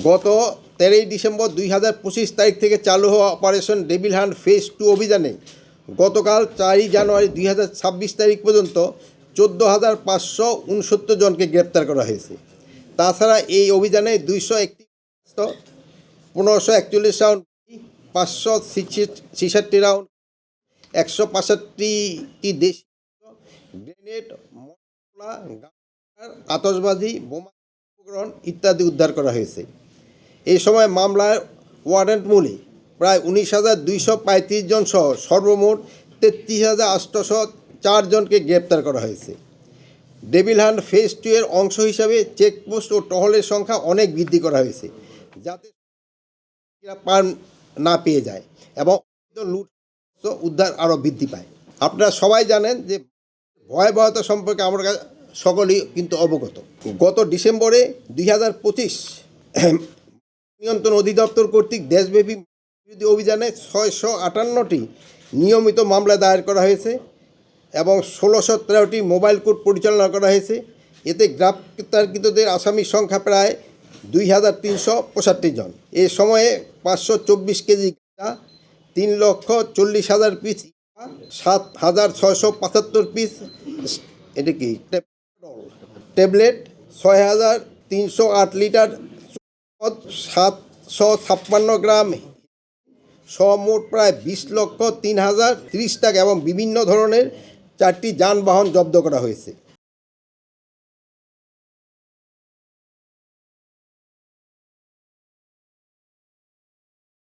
গত 13 ডিসেম্বর 2025 তারিখ থেকে চালু হওয়া অপারেশন ডেভিল হান্ট ফেজ 2 অভিযানে গতকাল 4 জানুয়ারি 2026 তারিখ পর্যন্ত 14,569 জনকে গ্রেপ্তার করা হয়েছে। তাছাড়া এই অভিযানে 1541 রাউন্ড, 566 রাউন্ড, 165টি দেশি গ্রেনেড, আতশবাজি, বোমা উপকরণ ইত্যাদি উদ্ধার করা হয়েছে। এই সময় মামলার ওয়ারেন্ট মূলে প্রায় 19,235 জন সহ সর্বমোট 33,804 জনকে গ্রেপ্তার করা হয়েছে। ডেভিল হান্ট ফেজ 2 এর অংশ হিসাবে চেকপোস্ট ও টহলের সংখ্যা অনেক বৃদ্ধি করা হয়েছে, যাতে পার না পেয়ে যায় এবং লুট উদ্ধার আরও বৃদ্ধি পায়। আপনারা সবাই জানেন যে ভয়াবহতা সম্পর্কে আমরা সকলেই কিন্তু অবগত। গত ডিসেম্বরে 2025 নিয়ন্ত্রণ অধিদপ্তর কর্তৃক দেশব্যাপী বিরোধী অভিযানে 658টি নিয়মিত মামলা দায়ের করা হয়েছে এবং 1613টি মোবাইল কোর্ট পরিচালনা করা হয়েছে। এতে গ্রেপ্তারকৃতদের আসামির সংখ্যা প্রায় 2,365 জন। এ সময়ে 524 কেজি গাঁজা, 3,40,000 পিস, 7,675 পিস ট্যাবলেট, 6,308 লিটার 756 গ্রাম মোট প্রায় 20,03,030 টাকা এবং বিভিন্ন ধরনের 4টি যানবাহন জব্দ করা হয়েছে।